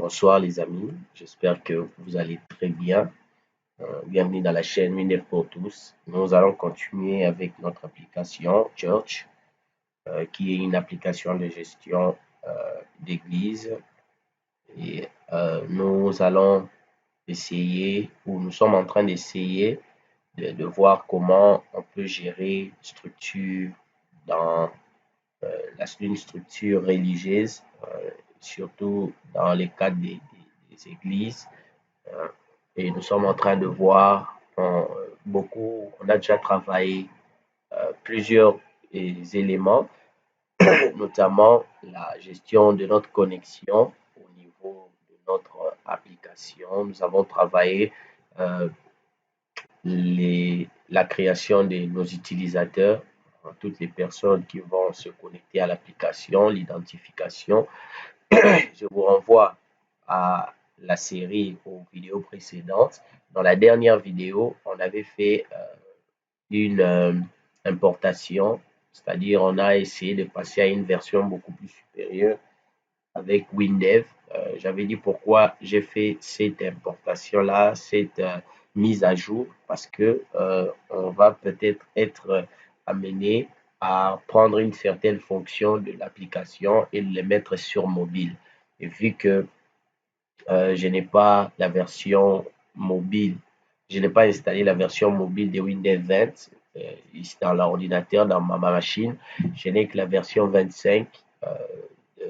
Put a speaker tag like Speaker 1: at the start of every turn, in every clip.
Speaker 1: Bonsoir les amis, j'espère que vous allez très bien. Bienvenue dans la chaîne Windev pour tous. Nous allons continuer avec notre application Church, qui est une application de gestion d'église. Et nous allons essayer, ou nous sommes en train d'essayer de voir comment on peut gérer une structure dans une structure religieuse, surtout dans les cadres des églises. Euh, Et nous sommes en train de voir on a déjà travaillé plusieurs éléments, notamment la gestion de notre connexion au niveau de notre application. Nous avons travaillé euh, la création de nos utilisateurs, toutes les personnes qui vont se connecter à l'application, l'identification. Je vous renvoie à la série aux vidéos précédentes. Dans la dernière vidéo, on avait fait une importation, c'est-à-dire on a essayé de passer à une version beaucoup plus supérieure avec WinDev. J'avais dit pourquoi j'ai fait cette importation-là, cette mise à jour, parce que on va peut-être être amené à prendre une certaine fonction de l'application et le mettre sur mobile. Et vu que je n'ai pas la version mobile, je n'ai pas installé la version mobile de Windows 20 ici dans l'ordinateur, dans ma machine. Je n'ai que la version 25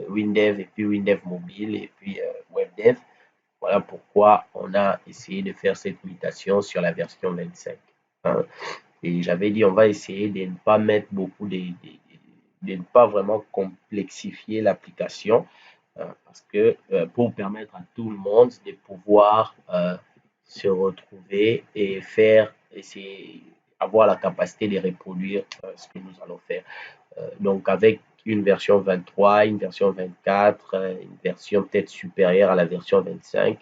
Speaker 1: WinDev et puis WinDev mobile et puis WebDev. Voilà pourquoi on a essayé de faire cette mutation sur la version 25. Hein. Et j'avais dit on va essayer de ne pas mettre beaucoup de ne pas vraiment complexifier l'application parce que pour permettre à tout le monde de pouvoir se retrouver et faire, essayer, avoir la capacité de reproduire ce que nous allons faire. Donc avec une version 23, une version 24, une version peut-être supérieure à la version 25,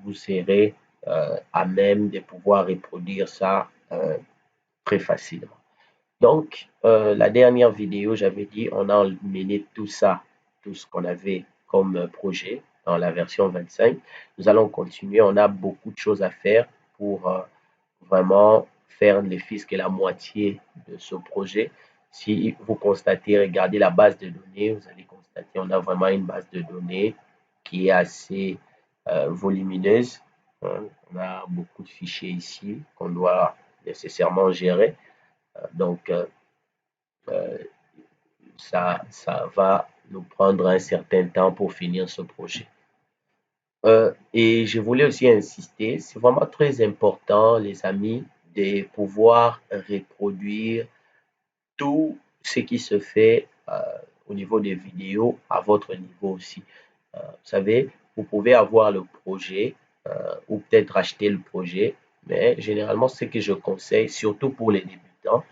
Speaker 1: vous serez à même de pouvoir reproduire ça très facilement. Donc, la dernière vidéo, j'avais dit, on a mené tout ça, tout ce qu'on avait comme projet dans la version 25. Nous allons continuer. On a beaucoup de choses à faire pour vraiment faire ne fût-ce que la moitié de ce projet. Si vous constatez, regardez la base de données, vous allez constater on a vraiment une base de données qui est assez volumineuse. Hein. On a beaucoup de fichiers ici qu'on doit nécessairement gérer. Donc, ça va nous prendre un certain temps pour finir ce projet. Et je voulais aussi insister, c'est vraiment très important, les amis, de pouvoir reproduire tout ce qui se fait au niveau des vidéos à votre niveau aussi. Vous savez, vous pouvez avoir le projet ou peut-être acheter le projet, mais généralement, ce que je conseille, surtout pour les débutants,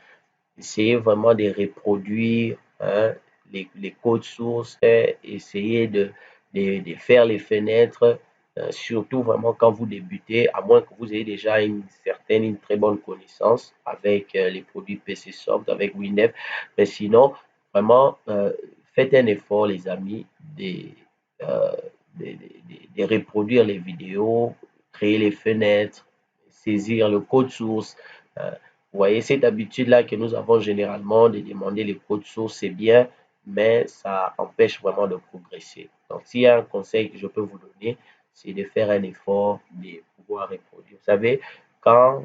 Speaker 1: essayez vraiment de reproduire les codes sources, essayer de faire les fenêtres, surtout vraiment quand vous débutez, à moins que vous ayez déjà une très bonne connaissance avec les produits PC Soft, avec Windev. Mais sinon, vraiment, faites un effort, les amis, euh, de reproduire les vidéos, créer les fenêtres, saisir le code source. Euh, vous voyez, cette habitude-là que nous avons généralement de demander les codes sources, c'est bien, mais ça empêche vraiment de progresser. Donc, s'il y a un conseil que je peux vous donner, c'est de faire un effort de pouvoir reproduire. Vous savez, quand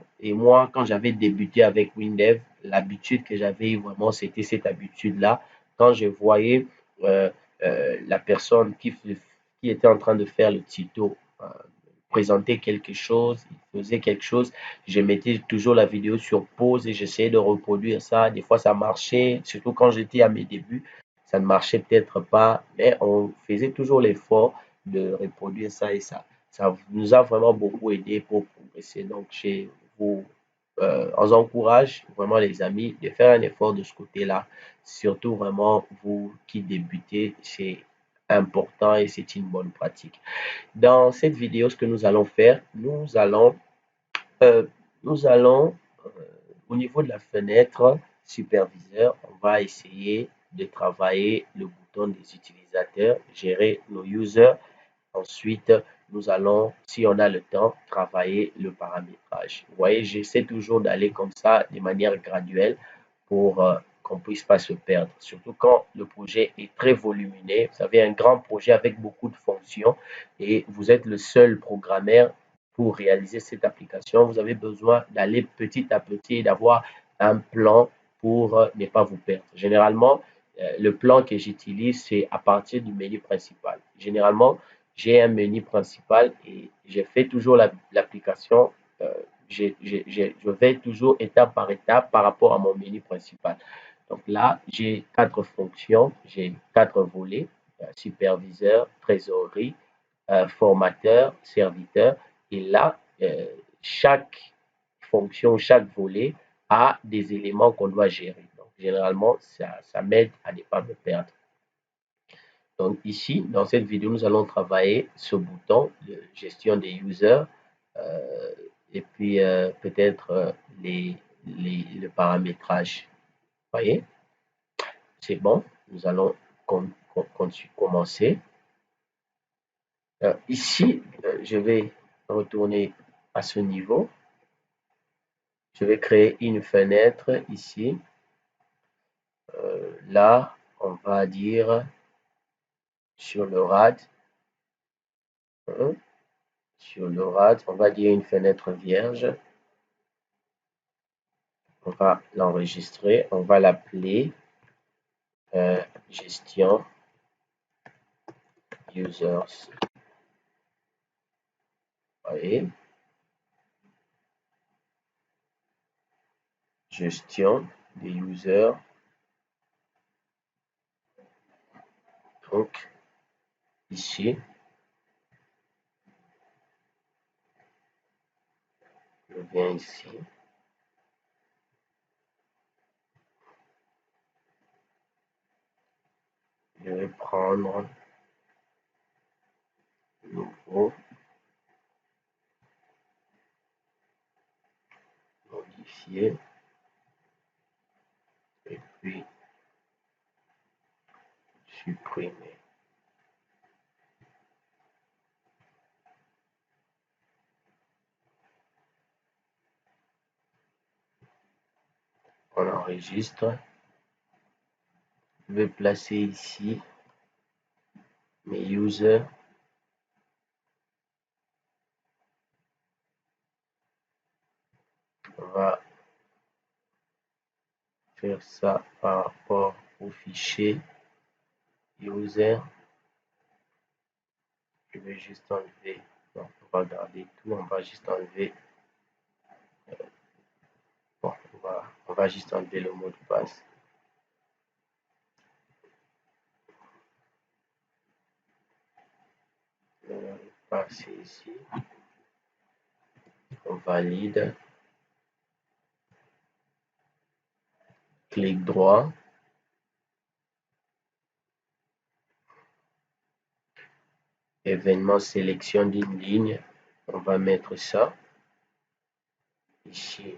Speaker 1: j'avais débuté avec WinDev, l'habitude que j'avais vraiment, c'était cette habitude-là. Quand je voyais la personne qui était en train de faire le tuto, présenter quelque chose, il faisait quelque chose, je mettais toujours la vidéo sur pause et j'essayais de reproduire ça. Des fois, ça marchait, surtout quand j'étais à mes débuts, ça ne marchait peut-être pas, mais on faisait toujours l'effort de reproduire ça et ça nous a vraiment beaucoup aidé pour progresser. Donc, je vous encourage vraiment les amis de faire un effort de ce côté-là, surtout vraiment vous qui débutez, c'est important et c'est une bonne pratique. Dans cette vidéo, ce que nous allons faire, euh, nous allons au niveau de la fenêtre superviseur, on va essayer de travailler le bouton des utilisateurs, gérer nos users. Ensuite, nous allons, si on a le temps, travailler le paramétrage. Vous voyez, j'essaie toujours d'aller comme ça, de manière graduelle, pour qu'on ne puisse pas se perdre. Surtout quand le projet est très volumineux. Vous avez un grand projet avec beaucoup de fonctions et vous êtes le seul programmeur pour réaliser cette application. Vous avez besoin d'aller petit à petit et d'avoir un plan pour ne pas vous perdre. Généralement, le plan que j'utilise, c'est à partir du menu principal. Généralement, j'ai un menu principal et je fais toujours l'application. Euh, je vais toujours étape par étape par rapport à mon menu principal. Donc là, j'ai 4 fonctions, j'ai 4 volets, superviseur, trésorerie, formateur, serviteur. Et là, chaque fonction, chaque volet a des éléments qu'on doit gérer. Donc, généralement, ça m'aide à ne pas me perdre. Donc ici, dans cette vidéo, nous allons travailler ce bouton de gestion des users et puis peut-être le paramétrage. Vous voyez, c'est bon. Nous allons commencer. Ici, je vais retourner à ce niveau. Je vais créer une fenêtre ici. Là, on va dire sur le RAD. Sur le RAD, on va dire une fenêtre vierge. On va l'enregistrer. On va l'appeler gestion users. Voyez. Gestion des users. Donc, ici, je viens ici. Je vais prendre nouveau, modifier, et puis supprimer. On enregistre. Je vais placer ici mes users. On va faire ça par rapport au fichier user. Je vais juste enlever, non, on va garder tout, on va juste enlever, bon, on va juste enlever le mot de passe. Passer ici, on valide, clic droit, événement sélection d'une ligne, on va mettre ça ici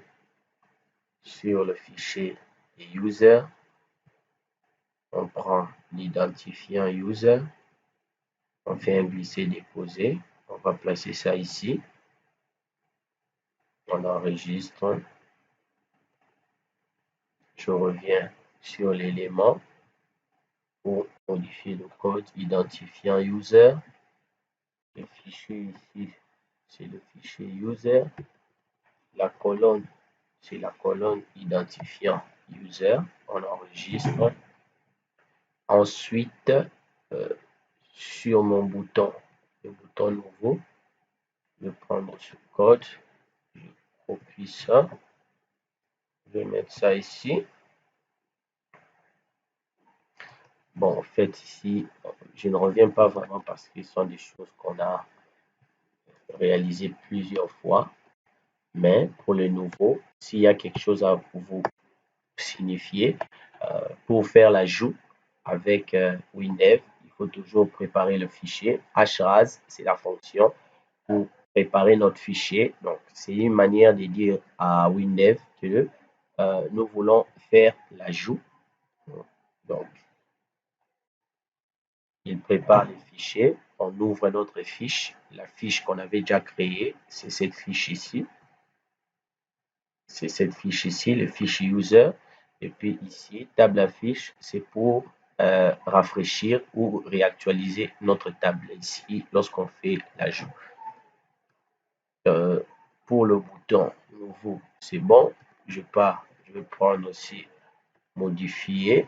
Speaker 1: sur le fichier user, on prend l'identifiant user, on fait un glisser-déposer, on va placer ça ici, on enregistre, je reviens sur l'élément pour modifier le code identifiant user. Le fichier ici, c'est le fichier user. La colonne, c'est la colonne identifiant user. On enregistre. Ensuite, sur mon bouton, le bouton nouveau, je vais prendre ce code, je copie ça, je vais mettre ça ici. Bon, en fait, ici, je ne reviens pas vraiment parce que ce sont des choses qu'on a réalisées plusieurs fois. Mais pour le nouveau, s'il y a quelque chose à vous signifier, pour faire l'ajout avec WinDev, il faut toujours préparer le fichier. hras, c'est la fonction pour préparer notre fichier. Donc, c'est une manière de dire à WinDev que nous voulons faire l'ajout. Donc, il prépare les fichiers. on ouvre notre fiche, la fiche qu'on avait déjà créée, c'est cette fiche ici. C'est cette fiche ici, le fichier user. Et puis ici, table affiche, c'est pour rafraîchir ou réactualiser notre table ici lorsqu'on fait l'ajout. Pour le bouton nouveau, c'est bon. Je vais prendre aussi modifier.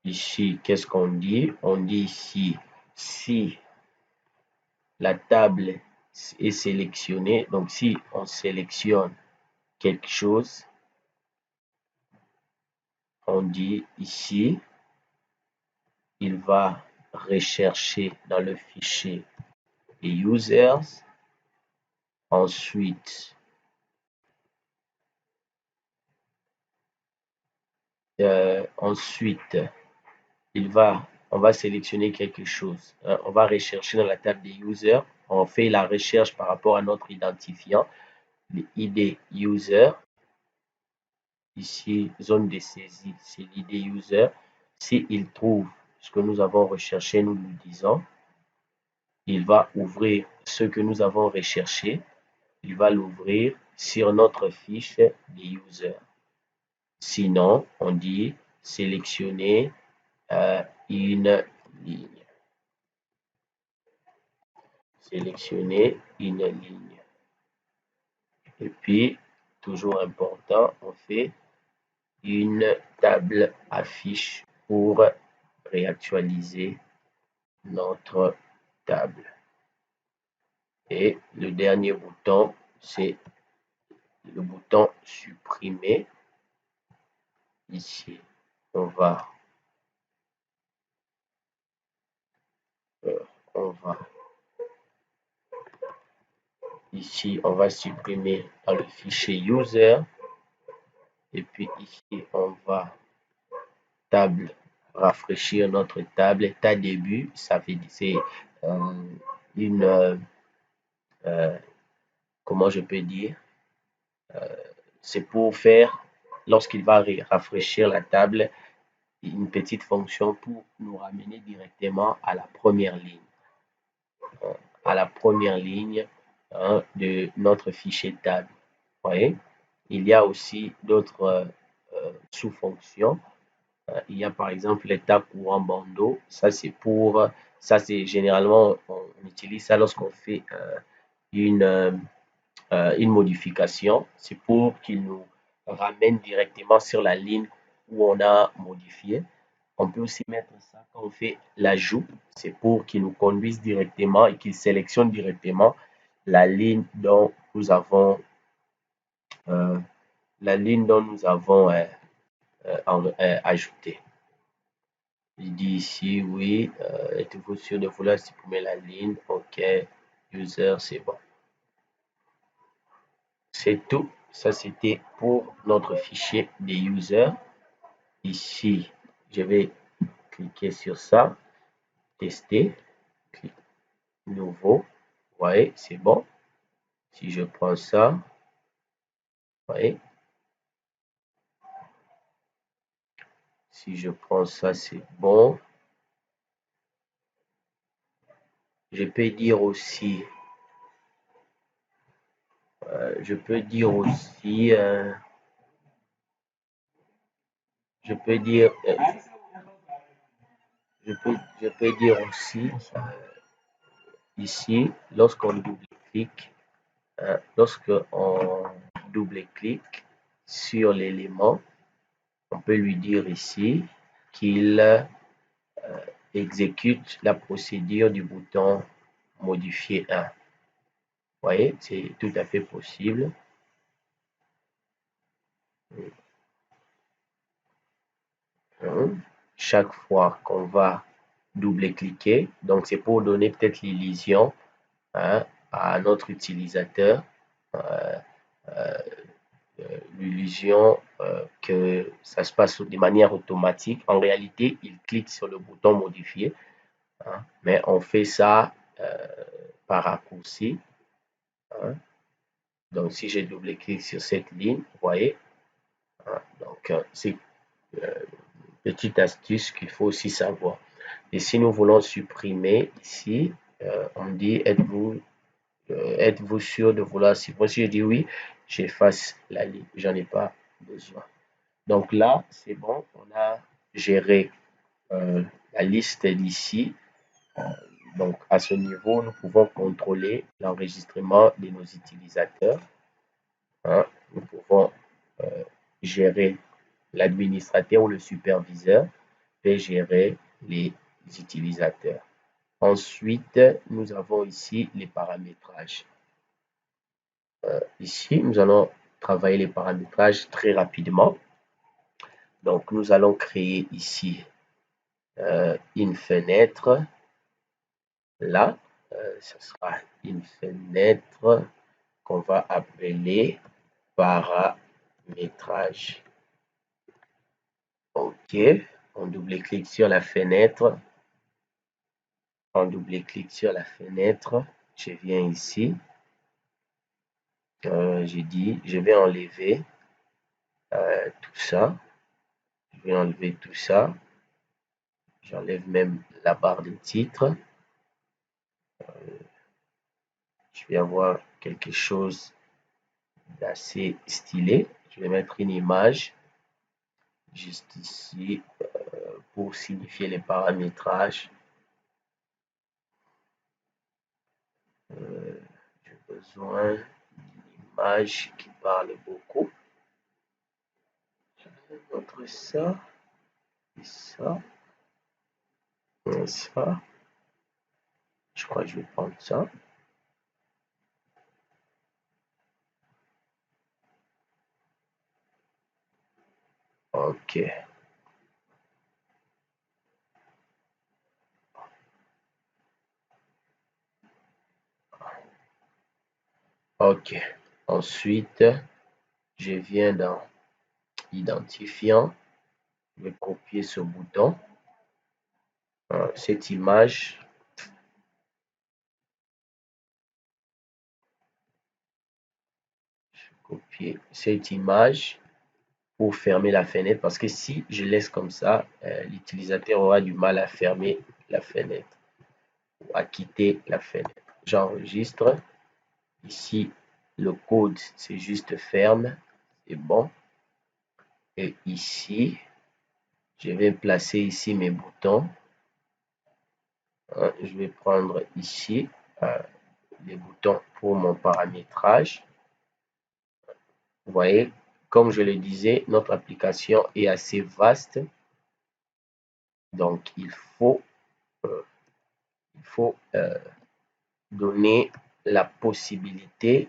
Speaker 1: Ici, qu'est-ce qu'on dit? On dit ici, si la table est sélectionnée, donc si on sélectionne quelque chose, on dit ici, il va rechercher dans le fichier users. Ensuite, on va sélectionner quelque chose. On va rechercher dans la table des users. On fait la recherche par rapport à notre identifiant, l'ID user. Ici, zone de saisie, c'est l'ID user. S'il trouve ce que nous avons recherché, nous lui disons, il va ouvrir ce que nous avons recherché. Il va l'ouvrir sur notre fiche des users. Sinon, on dit sélectionner une ligne. Sélectionner une ligne. Et puis, toujours important, on fait une table affiche pour réactualiser notre table. Et le dernier bouton, c'est le bouton supprimer. Ici, on va ici, on va supprimer dans le fichier user. Et puis ici, on va table, rafraîchir notre table. Ta début, ça fait c'est une comment je peux dire, c'est pour faire lorsqu'il va rafraîchir la table une petite fonction pour nous ramener directement à la première ligne, de notre fichier table. Vous voyez, il y a aussi d'autres sous-fonctions. Il y a par exemple l'état courant bandeau. Ça c'est généralement on utilise ça lorsqu'on fait une modification. C'est pour qu'il nous ramène directement sur la ligne où on a modifié. On peut aussi mettre ça quand on fait l'ajout. C'est pour qu'il nous conduise directement et qu'il sélectionne directement la ligne dont nous avons euh, ajouté. Il dit ici, oui, êtes-vous sûr de vouloir supprimer la ligne? OK, user, c'est bon. C'est tout. Ça, c'était pour notre fichier des users. Ici, je vais cliquer sur ça, tester, clic nouveau. Vous voyez, c'est bon. Si je prends ça, vous voyez, si je prends ça, c'est bon. Je peux dire aussi, je peux dire aussi, je peux dire, je peux dire aussi ici, lorsqu'on double-clique, sur l'élément, on peut lui dire ici qu'il exécute la procédure du bouton modifier 1. Vous voyez, c'est tout à fait possible. Chaque fois qu'on va double-cliquer, donc c'est pour donner peut-être l'illusion à notre utilisateur, l'illusion que ça se passe de manière automatique. En réalité, il clique sur le bouton modifier, mais on fait ça par raccourci. Donc, si je double-clique sur cette ligne, vous voyez, donc c'est petite astuce qu'il faut aussi savoir. Et si nous voulons supprimer ici, on dit êtes-vous sûr de vouloir supprimer? Si je dis oui, j'efface la ligne, j'en ai pas besoin. Donc là, c'est bon, on a géré la liste d'ici. Donc à ce niveau, nous pouvons contrôler l'enregistrement de nos utilisateurs. Hein. Nous pouvons gérer l'administrateur ou le superviseur peut gérer les utilisateurs. Ensuite, nous avons ici les paramétrages. Ici, nous allons travailler les paramétrages très rapidement. Donc, nous allons créer ici une fenêtre. Là, ce sera une fenêtre qu'on va appeler paramétrage. OK, on double-clique sur la fenêtre. On double-clique sur la fenêtre. Je viens ici. J'ai dit, je vais enlever tout ça. Je vais enlever tout ça. J'enlève même la barre de titre. Je vais avoir quelque chose d'assez stylé. Je vais mettre une image juste ici pour signifier les paramétrages. J'ai besoin d'une image qui parle beaucoup. Je vais mettre ça et ça et ça. Je crois que je vais prendre ça. OK. OK. Ensuite, je viens dans identifiant. Je vais copier ce bouton. Cette image. Je vais copier cette image pour fermer la fenêtre parce que si je laisse comme ça, l'utilisateur aura du mal à fermer la fenêtre ou à quitter la fenêtre. J'enregistre. Ici, le code, c'est juste ferme. C'est bon. Et ici, je vais placer ici mes boutons. Je vais prendre ici les boutons pour mon paramétrage. Vous voyez, comme je le disais, notre application est assez vaste. Donc, il faut donner la possibilité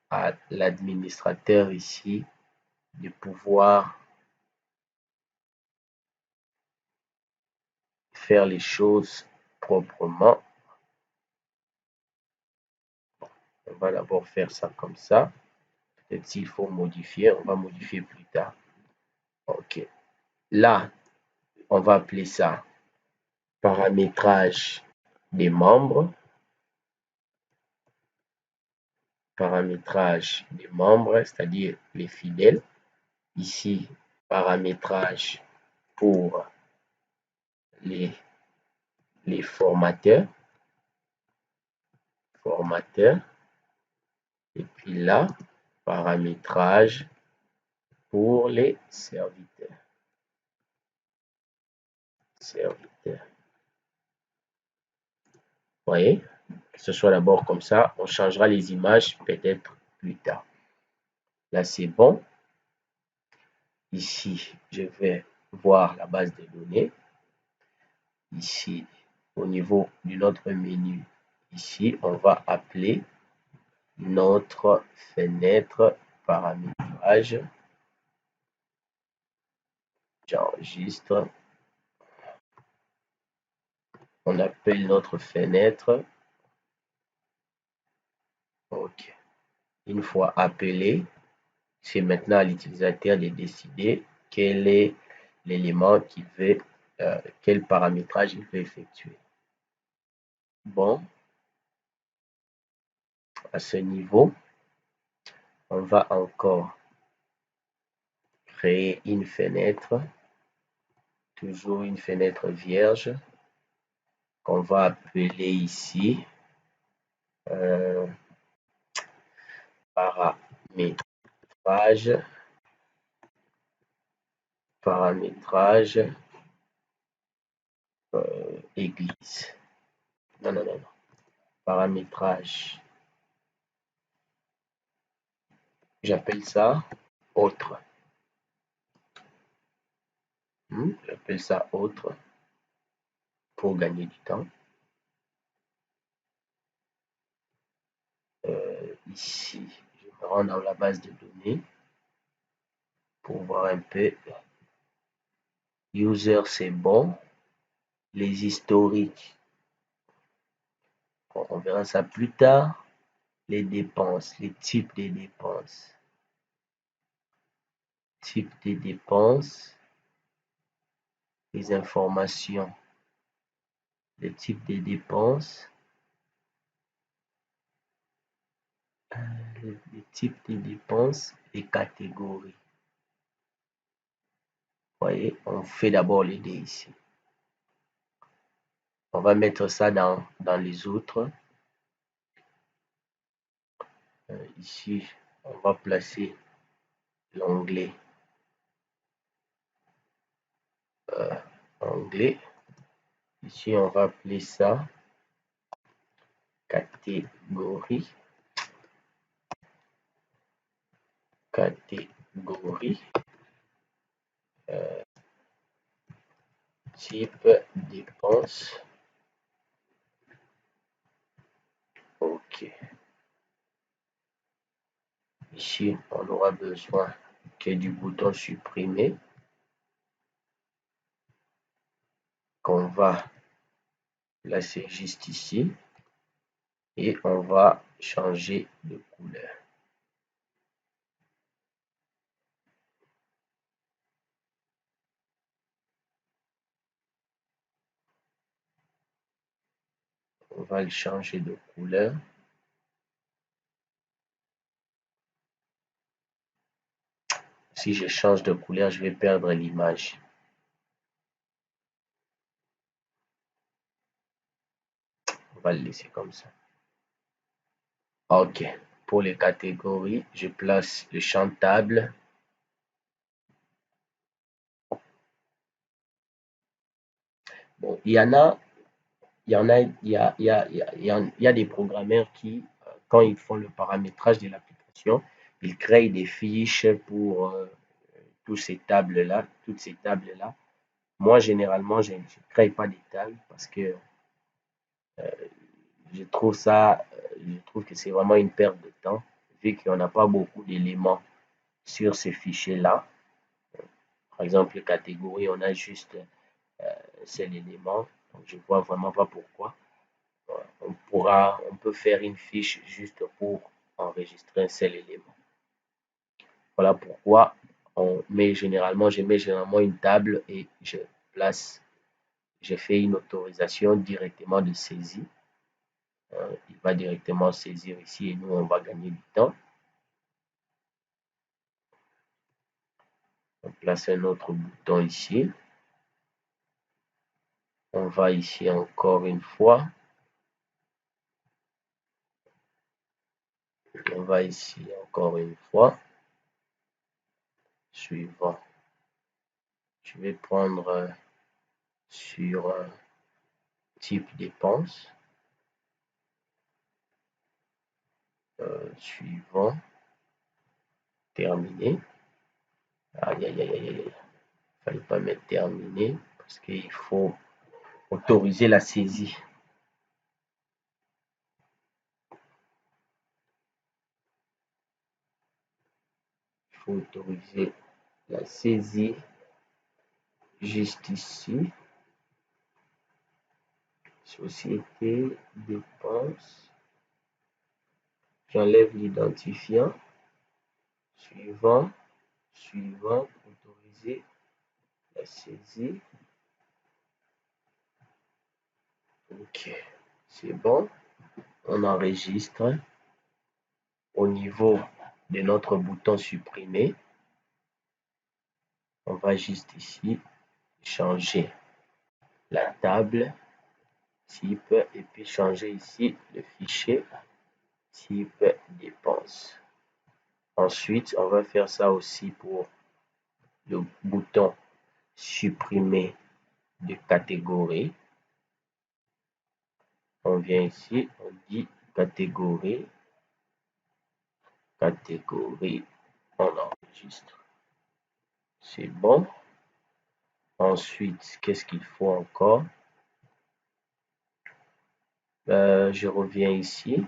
Speaker 1: à l'administrateur ici de pouvoir faire les choses proprement. On va d'abord faire ça comme ça. Peut-être s'il faut modifier, on va modifier plus tard. OK. Là, on va appeler ça paramétrage des membres. Paramétrage des membres, c'est-à-dire les fidèles. Ici, paramétrage pour les formateurs. Et puis là, paramétrage pour les serviteurs. Vous voyez, que ce soit d'abord comme ça, on changera les images peut-être plus tard. Là, c'est bon. Ici, je vais voir la base de données. Ici, au niveau de notre menu, ici, on va appeler notre fenêtre paramétrage. J'enregistre. On appelle notre fenêtre. OK. Une fois appelé, c'est maintenant à l'utilisateur de décider quel est l'élément qu'il veut, quel paramétrage il veut effectuer. Bon, à ce niveau, on va encore créer une fenêtre. toujours une fenêtre vierge qu'on va appeler ici paramétrage, église. Non, non, non, non. Paramétrage. J'appelle ça autre. J'appelle ça autre pour gagner du temps. Ici, je me rends dans la base de données pour voir un peu. User, c'est bon. Les historiques, on verra ça plus tard. Les dépenses, les types des dépenses. Type des dépenses, les informations, le type des dépenses, les types des dépenses, les catégories. Vous voyez, on fait d'abord les dés ici. On va mettre ça dans les autres. Ici, on va placer l'onglet anglais. Ici, on va appeler ça catégorie. Catégorie. Type dépense. OK. Ici, on aura besoin que du bouton supprimer qu'on va placer juste ici et on va changer de couleur. On va le changer de couleur. Si je change de couleur, je vais perdre l'image. On va le laisser comme ça. OK. Pour les catégories, je place le champ table. Bon, il y a des programmeurs qui, quand ils font le paramétrage de l'application, ils créent des fiches pour toutes ces tables-là. Moi, généralement, je ne crée pas des tables parce que je trouve que c'est vraiment une perte de temps, vu qu'on n'a pas beaucoup d'éléments sur ces fichiers-là. Par exemple, catégorie, on a juste seul élément. Donc, je ne vois vraiment pas pourquoi. On peut faire une fiche juste pour enregistrer un seul élément. Voilà pourquoi je mets généralement une table et je fais une autorisation directement de saisie. Il va directement saisir ici et nous, on va gagner du temps. On place un autre bouton ici. On va ici encore une fois. On va ici encore une fois. Suivant. Je vais prendre sur type dépense. Suivant. Terminé. Aïe, aïe, aïe, aïe, aïe. Fallait pas mettre terminé parce qu'il faut autoriser la saisie. Il faut autoriser la saisie juste ici. Société, dépenses. J'enlève l'identifiant. Suivant, autoriser la saisie. OK, c'est bon. On enregistre au niveau de notre bouton supprimer. On va juste ici changer la table type et puis changer ici le fichier type dépenses. Ensuite, on va faire ça aussi pour le bouton supprimer de catégorie. On vient ici, on dit catégorie, on enregistre. C'est bon. Ensuite, qu'est-ce qu'il faut encore? Je reviens ici.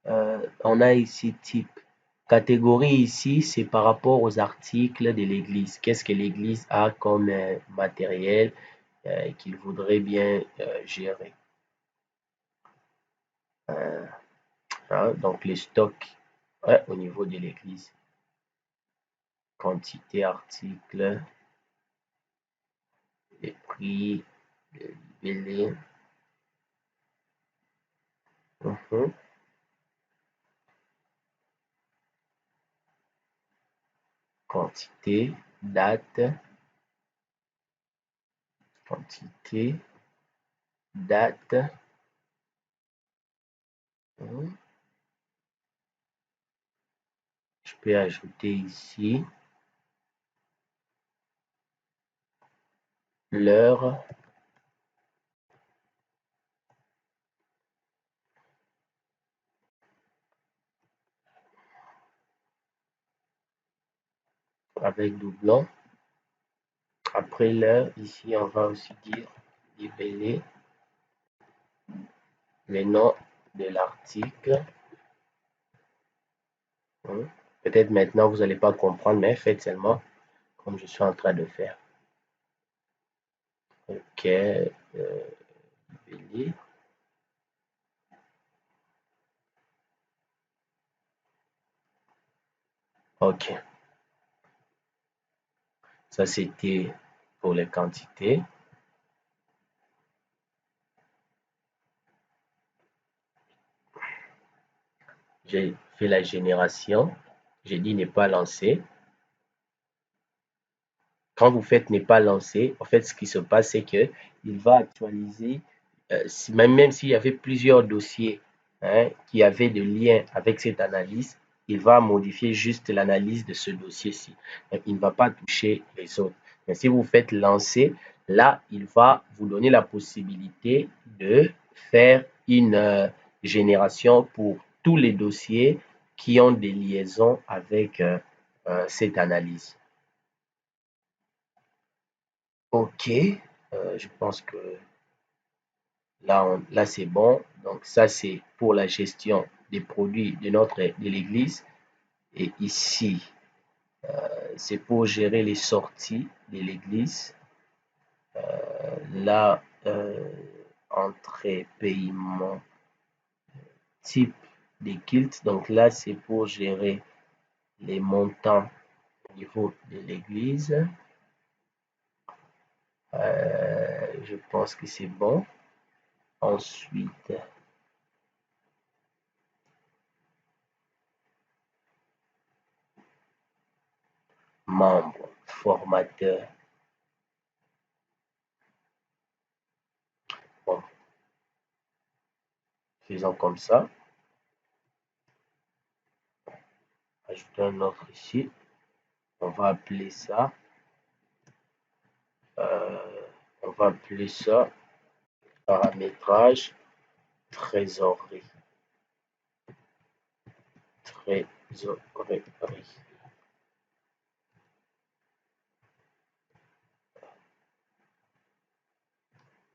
Speaker 1: On a ici type. Catégorie ici, c'est par rapport aux articles de l'église. Qu'est-ce que l'église a comme matériel qu'il voudrait bien gérer. Hein, donc les stocks au niveau de l'église. Quantité, articles, les prix, les libellés. Quantité, date, quantité, date. Je peux ajouter ici l'heure. Avec doublon. Après l'heure, ici, on va aussi dire libellé, le nom de l'article. Peut-être maintenant, vous n'allez pas comprendre, mais faites seulement comme je suis en train de faire. OK. Libellé. OK. Ça, c'était pour les quantités. J'ai fait la génération. J'ai dit ne pas lancer. Quand vous faites n'est pas lancé, en fait, ce qui se passe, c'est que il va actualiser, même s'il y avait plusieurs dossiers qui avaient de liens avec cette analyse, il va modifier juste l'analyse de ce dossier-ci. Il ne va pas toucher les autres. Mais si vous faites lancer, là, il va vous donner la possibilité de faire une génération pour tous les dossiers qui ont des liaisons avec cette analyse. OK, je pense que là c'est bon. Donc ça, c'est pour la gestion des produits de l'église. Et ici, c'est pour gérer les sorties de l'église. Là, entrée, paiement, type des cultes. Donc là, c'est pour gérer les montants au niveau de l'église. Je pense que c'est bon. Ensuite, membre, formateur. Bon, faisons comme ça. Ajouter un autre ici. On va appeler ça. On va appeler ça paramétrage trésorerie. Trésorerie.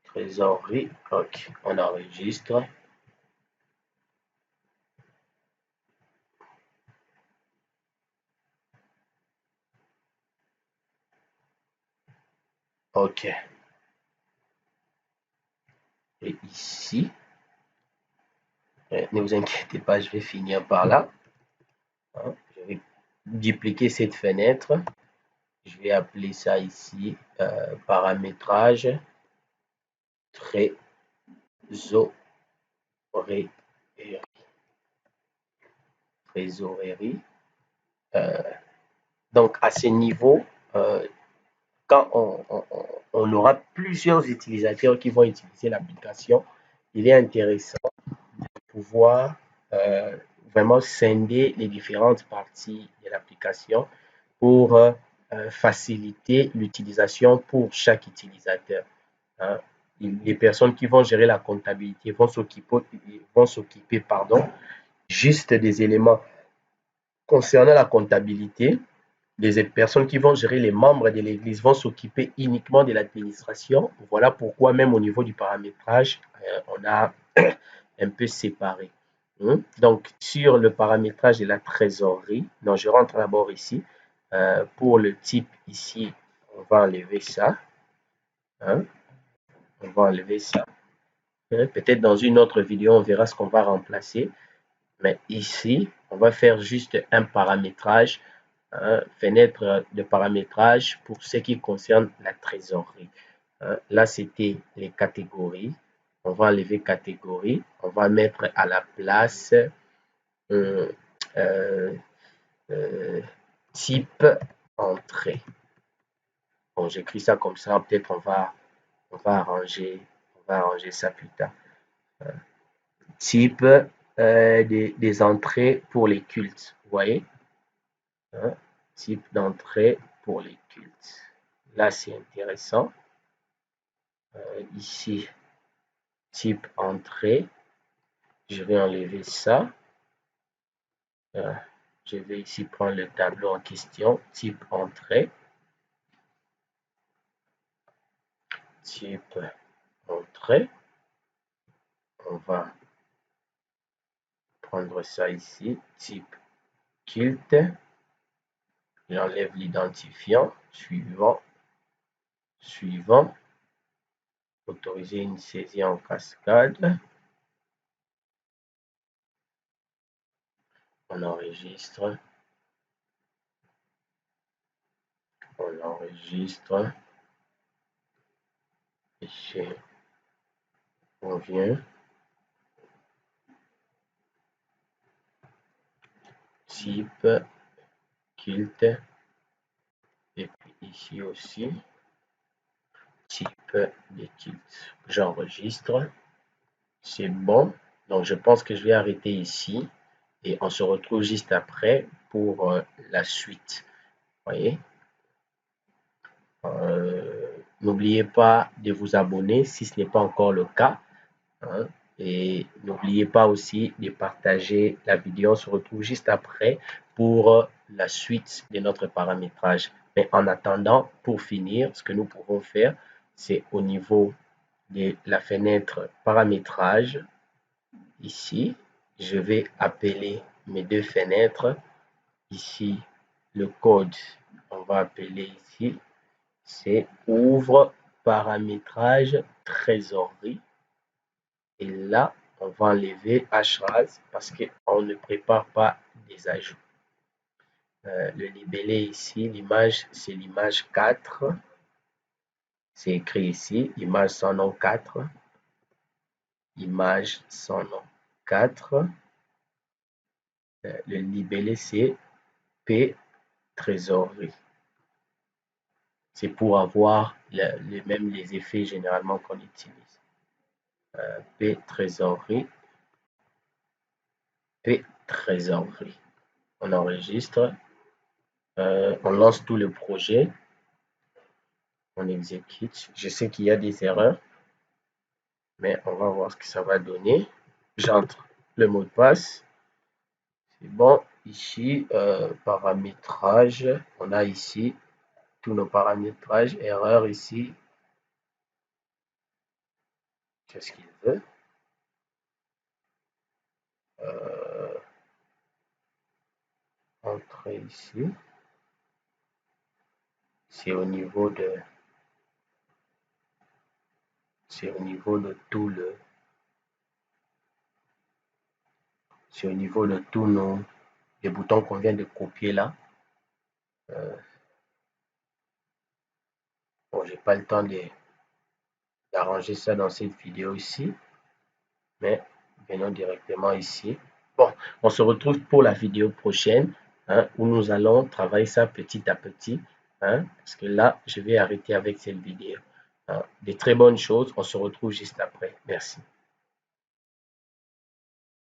Speaker 1: Trésorerie. OK. On enregistre. OK. Et ici, ne vous inquiétez pas, je vais finir par là. Je vais dupliquer cette fenêtre. Je vais appeler ça ici paramétrage trésorerie. Trésorerie. Donc, à ce niveau, quand on aura plusieurs utilisateurs qui vont utiliser l'application, il est intéressant de pouvoir vraiment scinder les différentes parties de l'application pour faciliter l'utilisation pour chaque utilisateur. Hein. Les personnes qui vont gérer la comptabilité vont s'occuper juste des éléments concernant la comptabilité. Les personnes qui vont gérer les membres de l'Église vont s'occuper uniquement de l'administration. Voilà pourquoi même au niveau du paramétrage, on a un peu séparé. Donc, sur le paramétrage de la trésorerie, donc je rentre d'abord ici. Pour le type ici, on va enlever ça. Hein? On va enlever ça. Peut-être dans une autre vidéo, on verra ce qu'on va remplacer. Mais ici, on va faire juste un paramétrage, fenêtre de paramétrage pour ce qui concerne la trésorerie. Là, c'était les catégories. On va enlever catégorie. On va mettre à la place type entrée. Bon, j'écris ça comme ça. Peut-être on va arranger ça plus tard. Type des entrées pour les cultes. Vous voyez? Type d'entrée pour les cultes. Là, c'est intéressant. Ici, type entrée. Je vais enlever ça. Je vais ici prendre le tableau en question. Type entrée. Type entrée. On va prendre ça ici. Type culte. J'enlève l'identifiant. Suivant. Suivant. Autoriser une saisie en cascade. On enregistre. On enregistre. Ici, on vient. Type culte. Et puis ici aussi, type de culte. J'enregistre. C'est bon. Donc, je pense que je vais arrêter ici. Et on se retrouve juste après pour la suite. Voyez? N'oubliez pas de vous abonner si ce n'est pas encore le cas. Hein? Et n'oubliez pas aussi de partager la vidéo. On se retrouve juste après pour la suite de notre paramétrage. Mais en attendant, pour finir, ce que nous pouvons faire, c'est au niveau de la fenêtre paramétrage. Ici, je vais appeler mes deux fenêtres. Ici, le code, on va appeler ici, c'est ouvre paramétrage trésorerie. Et là, on va enlever hras parce qu'on ne prépare pas des ajouts. Le libellé ici, l'image, c'est l'image 4. C'est écrit ici, image sans nom 4. Image sans nom 4. Le libellé, c'est P trésorerie. C'est pour avoir les effets généralement qu'on utilise. P trésorerie. P trésorerie. On enregistre. On lance tout le projet. On exécute. Je sais qu'il y a des erreurs, mais on va voir ce que ça va donner. J'entre le mot de passe. C'est bon. Ici, paramétrage. On a ici tous nos paramétrages. Erreur ici. Qu'est-ce qu'il veut? Entrer ici. C'est au niveau de tout le c'est au niveau de tous les boutons qu'on vient de copier là. Bon, j'ai pas le temps d'arranger ça dans cette vidéo ici, mais venons directement ici. Bon, on se retrouve pour la vidéo prochaine, hein, où nous allons travailler ça petit à petit hein, parce que là, je vais arrêter avec cette vidéo. Hein. Des très bonnes choses. On se retrouve juste après. Merci.